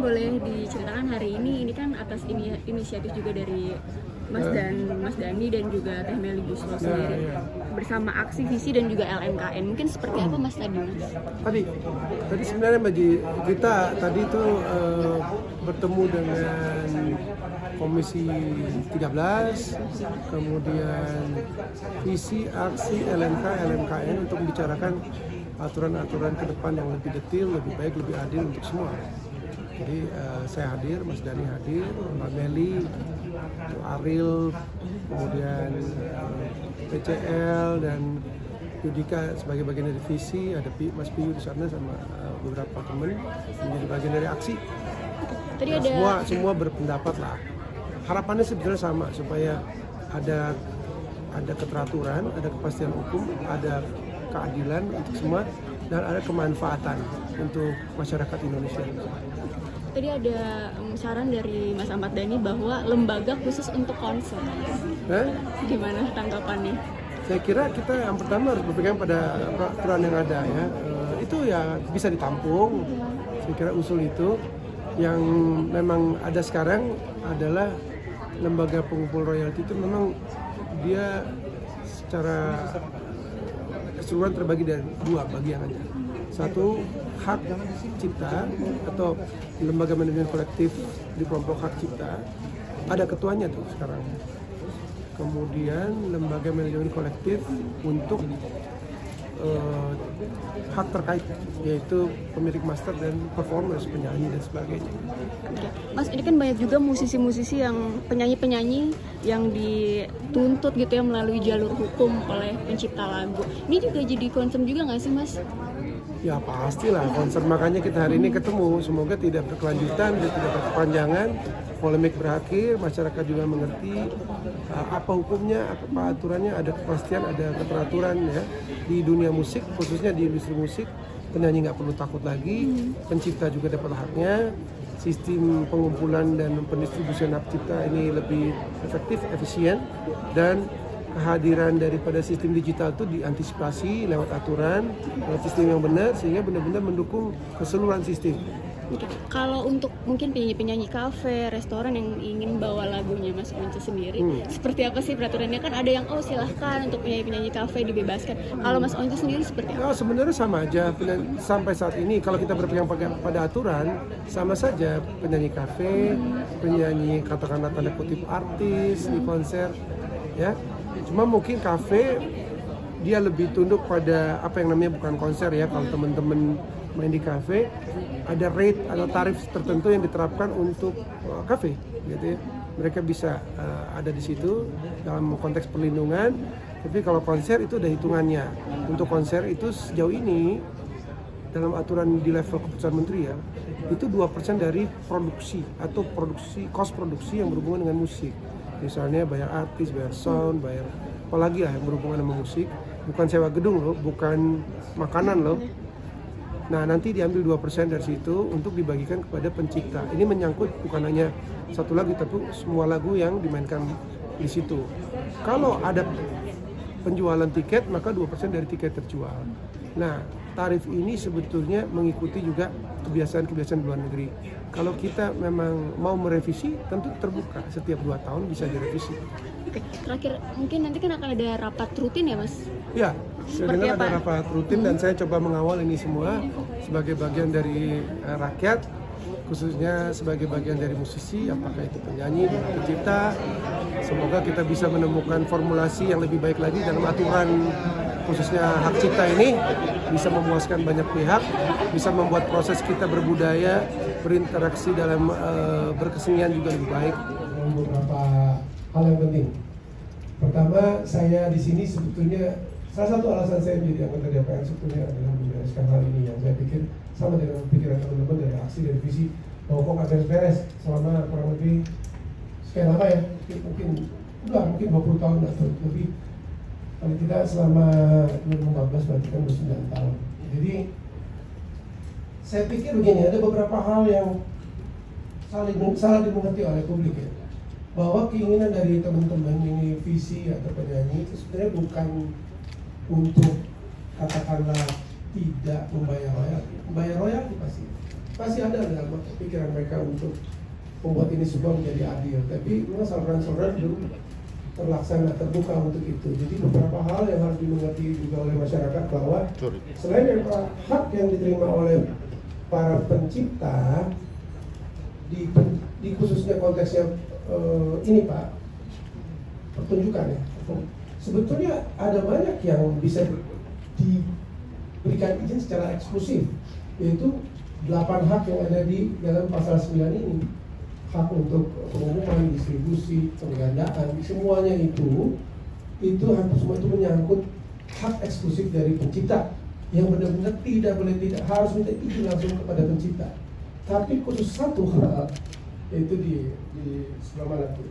mungkin boleh diceritakan hari ini kan atas inisiatif juga dari Mas Dani dan juga Teh Meli Busro sendiri bersama aksi visi dan juga LMKN. Mungkin seperti apa Mas tadi Mas? Tadi sebenarnya kita tadi itu bertemu dengan Komisi 13, kemudian visi aksi LMKN untuk membicarakan aturan-aturan ke depan yang lebih detail, lebih baik, lebih adil untuk semua. Jadi saya hadir, Mas Dani hadir, Mbak Meli, Ariel, kemudian PCL dan Yudika sebagai bagian dari visi, ada Mas Piyu di sana sama beberapa teman menjadi bagian dari aksi. Tadi ada semua berpendapat lah. Harapannya sebetulnya sama supaya ada keteraturan, ada kepastian hukum, ada keadilan untuk semua dan ada kemanfaatan untuk masyarakat Indonesia. Tadi ada saran dari Mas Ahmad Dhani bahwa lembaga khusus untuk konser. Gimana tanggapannya? Saya kira kita yang pertama harus berpegang pada peraturan yang ada ya. Itu ya bisa ditampung. Saya kira usul itu yang memang ada sekarang adalah lembaga pengumpul royalti itu memang dia secara keseluruhan terbagi dari dua bagian aja. Satu, hak cipta atau lembaga manajemen kolektif di kelompok hak cipta, ada ketuanya tuh sekarang. Kemudian lembaga manajemen kolektif untuk hak terkait, yaitu pemilik master dan performers, penyanyi dan sebagainya. Mas, ini kan banyak juga musisi-musisi yang penyanyi-penyanyi yang dituntut gitu ya melalui jalur hukum oleh pencipta lagu. Ini juga jadi concern juga nggak sih Mas? Ya pastilah concern, makanya kita hari ini ketemu. Semoga tidak berkelanjutan, tidak berkepanjangan, polemik berakhir, masyarakat juga mengerti apa hukumnya, apa aturannya, ada kepastian, ada keteraturan ya di dunia musik, khususnya di industri musik. Penyanyi nggak perlu takut lagi, pencipta juga dapat haknya, sistem pengumpulan dan pendistribusian hak cipta ini lebih efektif, efisien, dan kehadiran daripada sistem digital itu diantisipasi lewat aturan, lewat sistem yang benar, sehingga benar-benar mendukung keseluruhan sistem. Kalau untuk mungkin penyanyi-penyanyi kafe, restoran yang ingin bawa lagunya Mas Once sendiri, seperti apa sih peraturannya? Kan ada yang silahkan untuk penyanyi-penyanyi kafe dibebaskan. Kalau Mas Once sendiri seperti apa? Sebenarnya sama aja. Sampai saat ini kalau kita berpegang pada aturan, sama saja penyanyi kafe, penyanyi katakanlah tanda kutip artis di konser, ya. Cuma mungkin kafe dia lebih tunduk pada apa yang namanya bukan konser ya. Kalau teman-teman main di kafe, ada rate atau tarif tertentu yang diterapkan untuk kafe, gitu ya. Mereka bisa ada di situ dalam konteks perlindungan. Tapi kalau konser itu ada hitungannya. Untuk konser itu sejauh ini dalam aturan di level keputusan menteri ya, itu 2% dari produksi atau cost produksi yang berhubungan dengan musik. Misalnya bayar artis, bayar sound, bayar apalagi lah yang berhubungan sama musik. Bukan sewa gedung loh, bukan makanan loh. Nah nanti diambil 2% dari situ untuk dibagikan kepada pencipta. Ini menyangkut bukan hanya satu lagu, tapi semua lagu yang dimainkan di situ. Kalau ada penjualan tiket, maka 2% dari tiket terjual. Nah tarif ini sebetulnya mengikuti juga kebiasaan-kebiasaan luar negeri. Kalau kita memang mau merevisi, tentu terbuka, setiap 2 tahun bisa direvisi. Oke, terakhir mungkin nanti kan akan ada rapat rutin ya Mas? Ya, saya dengar ada rapat rutin dan saya coba mengawal ini semua sebagai bagian dari rakyat, khususnya sebagai bagian dari musisi, apakah itu penyanyi, pencipta. Semoga kita bisa menemukan formulasi yang lebih baik lagi dalam aturan khususnya hak cipta ini, bisa memuaskan banyak pihak, bisa membuat proses kita berbudaya, berinteraksi dalam berkesenian juga lebih baik. Beberapa hal yang penting. Pertama, saya di sini sebetulnya salah satu alasan saya menjadi anggota DPR sebetulnya adalah membereskan hal ini yang saya pikir sama dengan pikiran teman-teman dari aksi dan visi bahwa kok nggak beres selama kurang lebih sekian lama ya, mungkin 20 tahun atau lebih. Paling tidak selama 2014 berarti kan 29 tahun. Jadi saya pikir begini, ada beberapa hal yang salah dimengerti oleh publik ya. Bahwa keinginan dari teman-teman ini visi atau penyanyi itu sebenarnya bukan untuk katakanlah tidak membayar royalti pasti. pasti ada dalam pikiran mereka untuk membuat ini semua menjadi adil. Tapi memang saluran-saluran belum terlaksana, terbuka untuk itu. Jadi beberapa hal yang harus dimengerti juga oleh masyarakat bahwa selain daripada hak yang diterima oleh para pencipta di khususnya konteksnya ini Pak, pertunjukan ya. Sebetulnya ada banyak yang bisa diberikan izin secara eksklusif, yaitu 8 hak yang ada di dalam pasal 9 ini. Hak untuk pengumuman, distribusi, penggandaan, semuanya itu hampir semua itu menyangkut hak eksklusif dari pencipta yang benar-benar tidak boleh, tidak harus minta izin langsung kepada pencipta. Tapi khusus satu hal, yaitu di sebelah mana tuh,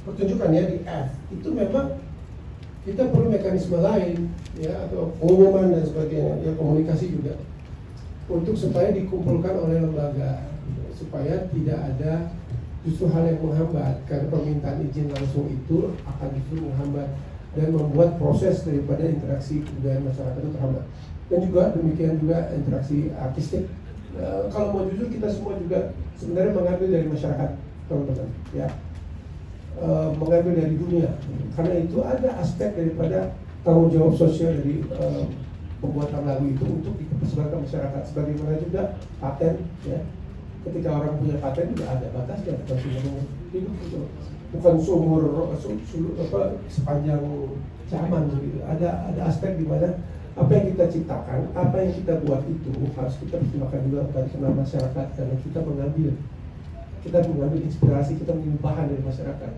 pertunjukan ya, di F itu memang kita perlu mekanisme lain ya, atau pengumuman dan sebagainya ya, komunikasi juga untuk supaya dikumpulkan oleh lembaga, supaya tidak ada justru hal yang menghambat, karena permintaan izin langsung itu akan justru menghambat dan membuat proses daripada interaksi kebudayaan masyarakat itu terhambat. Dan juga demikian juga interaksi artistik. Kalau mau jujur, kita semua juga sebenarnya mengambil dari masyarakat, teman-teman ya, mengambil dari dunia, karena itu ada aspek daripada tanggung jawab sosial dari pembuatan lagu itu untuk dipersebarkan masyarakat. Sebagaimana juga paten ya, ketika orang punya paten juga ada batasnya, bukan seumur hidup itu, bukan seumur sepanjang zaman gitu. Ada aspek di mana apa yang kita ciptakan, apa yang kita buat itu harus kita pertimbangkan juga kepada masyarakat, karena kita mengambil inspirasi, kita mengambil bahan dari masyarakat.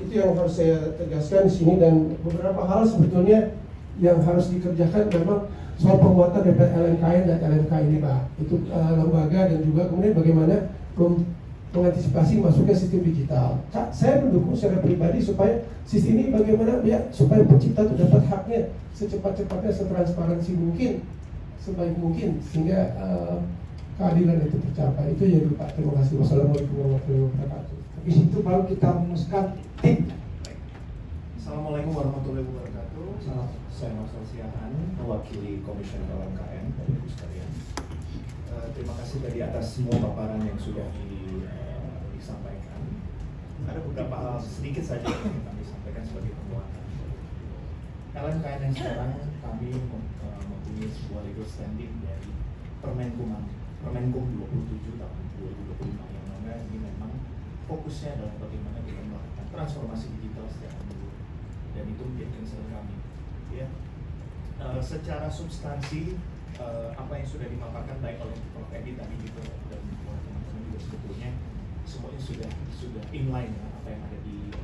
Itu yang harus saya tegaskan di sini. Dan beberapa hal sebetulnya yang harus dikerjakan memang soal penguatan daripada LMKN dan LMK ini Pak. Itu lembaga, dan juga kemudian bagaimana mengantisipasi masuknya sistem digital. Saya mendukung secara pribadi supaya sistem ini bagaimana ya, supaya pencipta itu dapat haknya secepat-cepatnya, setransparansi mungkin, sebaik mungkin, sehingga keadilan itu tercapai. Itu ya dulu Pak. Terima kasih. Wassalamualaikum warahmatullahi wabarakatuh. Habis itu baru kita merumuskan tim. Assalamualaikum warahmatullahi wabarakatuh. Saya Marcel Siahaan, mewakili Komisioner LMKN dari Ibu sekalian. Terima kasih tadi atas semua paparan yang sudah disampaikan. Ada beberapa hal sedikit saja yang kami sampaikan sebagai penguatan. LMKN yang sekarang kami mempunyai sebuah legal standing dari Permenkum 27 tahun 2025, yang mana ini memang fokusnya adalah bagaimana kita melakukan transformasi digital secara menyeluruh, dan itu menjadi concern kami. Ya, secara substansi apa yang sudah dimaparkan baik oleh Prof. Edi tadi juga dan oleh teman-teman juga sebetulnya semuanya sudah inline dengan apa yang ada di